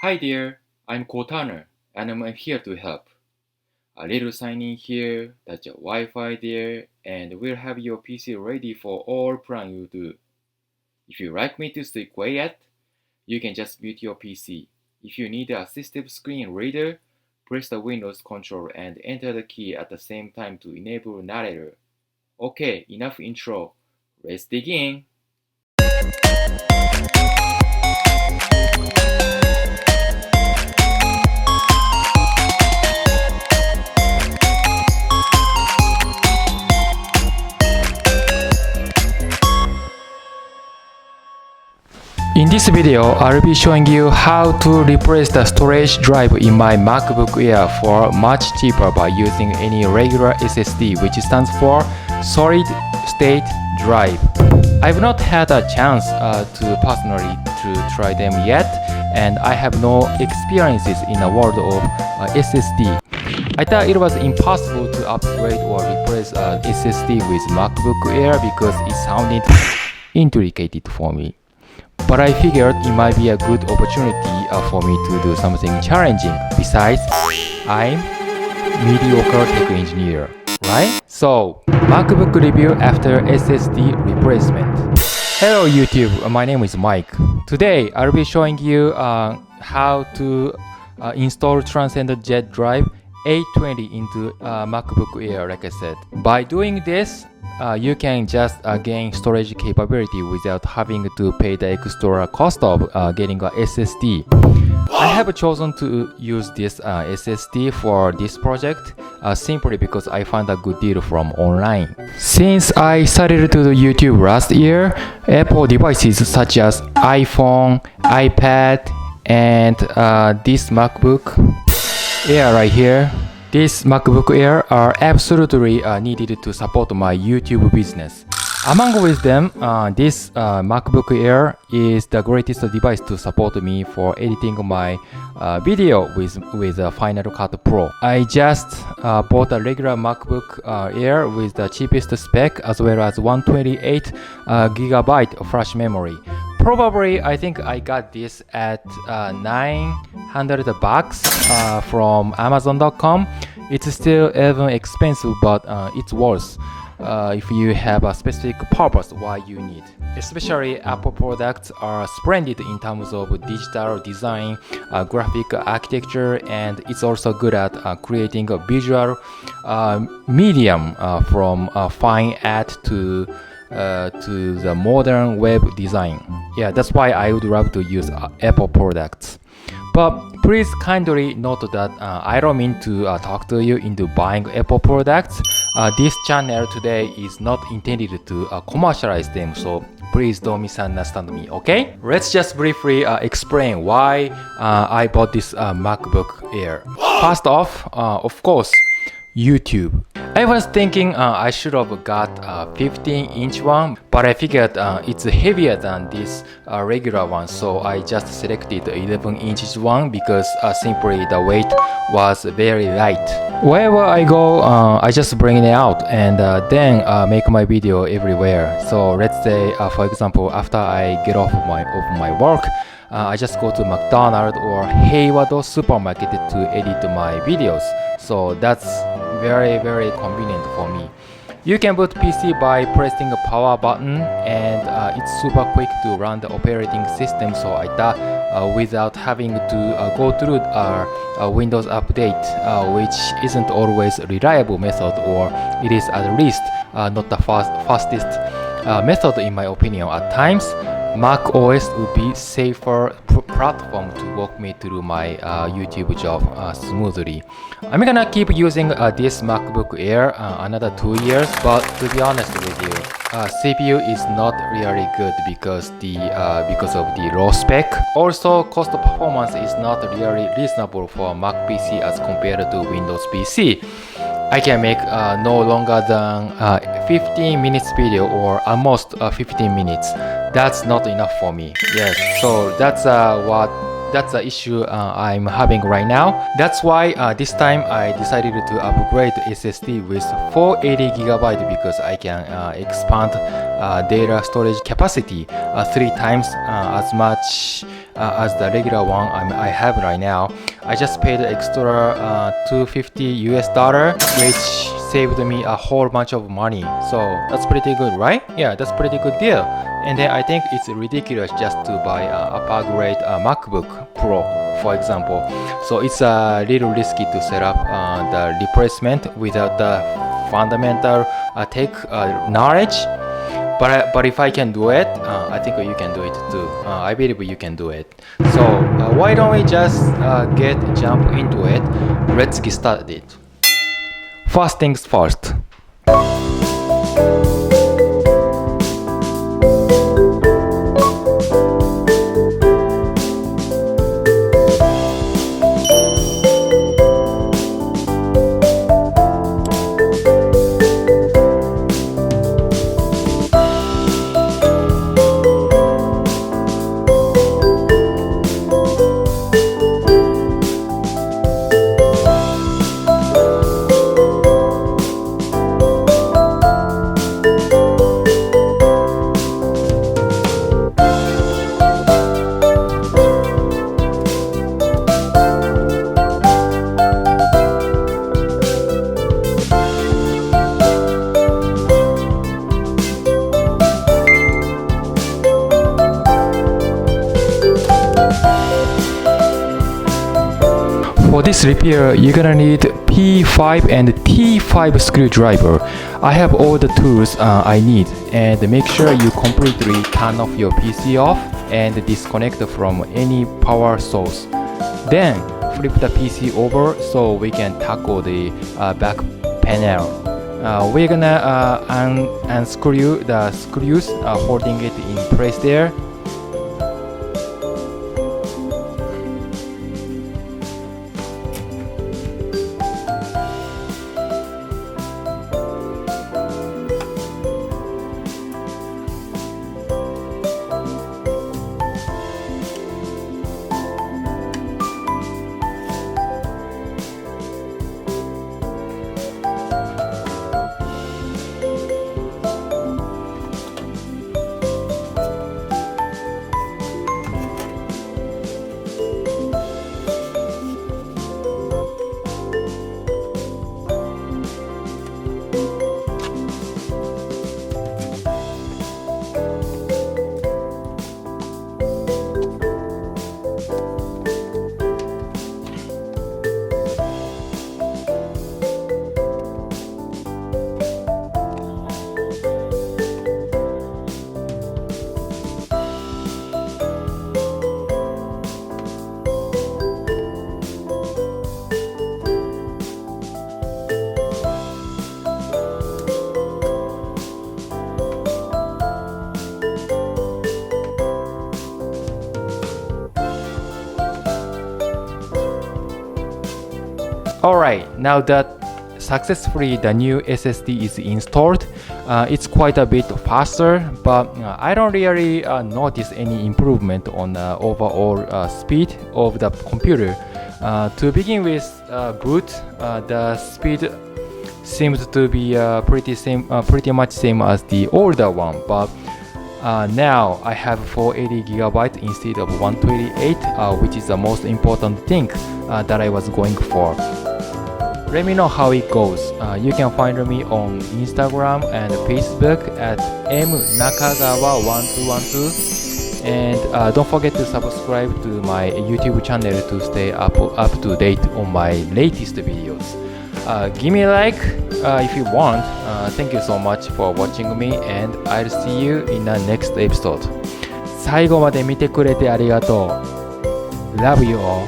Hi there, I'm Kotana, and I'm here to help. A little sign in here, that's your Wi-Fi there, and we'll have your PC ready for all plan you do. If you like me to stay quiet, you can just mute your PC. If you need an assistive screen reader, press the Windows control and enter the key at the same time to enable narrator. Okay, enough intro. Let's dig in. In this video, I'll be showing you how to replace the storage drive in my MacBook Air for much cheaper by using any regular SSD, which stands for Solid State Drive. I've not had a chance to personally try them yet, and I have no experiences in the world of SSD. I thought it was impossible to upgrade or replace SSD with MacBook Air because it sounded intricate for me. But I figured it might be a good opportunity for me to do something challenging. Besides, I'm mediocre tech engineer, right? So, MacBook review after SSD replacement. Hello YouTube, my name is Mike. Today, I'll be showing you how to install Transcend JetDrive 820 into MacBook Air, like I said. By doing this, you can just gain storage capability without having to pay the extra cost of getting a SSD. I have chosen to use this SSD for this project simply because I found a good deal from online. Since I started to do YouTube last year, Apple devices such as iPhone, iPad, and this MacBook Air right here, this MacBook Air are absolutely needed to support my YouTube business. Among with them, this MacBook Air is the greatest device to support me for editing my video with Final Cut Pro. I just bought a regular MacBook Air with the cheapest spec as well as 128 GB flash memory. Probably, I think I got this at $900 from Amazon.com. It's still even expensive, but it's worth if you have a specific purpose why you need. Especially Apple products are splendid in terms of digital design, graphic architecture, and it's also good at creating a visual medium from fine art to the modern web design. Yeah, that's why I would love to use Apple products. But please kindly note that I don't mean to talk to you into buying Apple products. This channel today is not intended to commercialize them, so please don't misunderstand me, okay? Let's just briefly explain why I bought this MacBook Air. First off, of course, YouTube. I was thinking I should have got a 15-inch one, but I figured it's heavier than this regular one, so I just selected 11-inch one because simply the weight was very light. Wherever I go, I just bring it out and then make my video everywhere. So let's say, for example, after I get off my work, I just go to McDonald's or Hayward supermarket to edit my videos. So that's very convenient for me. You can boot PC by pressing a power button, and it's super quick to run the operating system, so I thought without having to go through a Windows update, which isn't always a reliable method, or it is at least not the fastest method in my opinion at times. Mac OS would be safer platform to walk me through my YouTube job smoothly. I'm gonna keep using this MacBook Air another 2 years, but to be honest with you, CPU is not really good because of the low spec. Also, cost performance is not really reasonable for Mac PC as compared to Windows PC. I can make no longer than 15 minutes video or almost 15 minutes. That's not enough for me. Yes, so that's the issue I'm having right now. That's why this time I decided to upgrade SSD with 480 GB because I can expand data storage capacity 3 times as much as the regular one I have right now. I just paid extra $250, which saved me a whole bunch of money. So that's pretty good, right? Yeah, that's pretty good deal. And then I think it's ridiculous just to buy a upper grade MacBook Pro, for example. So it's a little risky to set up the replacement without the fundamental tech knowledge. But if I can do it, I think you can do it too. I believe you can do it. So why don't we just jump into it? Let's get started. First things first. For this repair, you're gonna need P5 and T5 screwdriver. I have all the tools I need, and make sure you completely turn off your PC off and disconnect from any power source. Then flip the PC over so we can tackle the back panel. We're gonna unscrew the screws holding it in place there. Alright, now that successfully the new SSD is installed, it's quite a bit faster, but I don't really notice any improvement on the overall speed of the computer. To begin with, boot, the speed seems to be pretty much same as the older one, but now I have 480GB instead of 128, which is the most important thing that I was going for. Let me know how it goes. You can find me on Instagram and Facebook at mnakagawa1212, and don't forget to subscribe to my YouTube channel to stay up to date on my latest videos. Give me a like if you want. Thank you so much for watching me, and I'll see you in the next episode. 最後まで見てくれてありがとう。Love you all.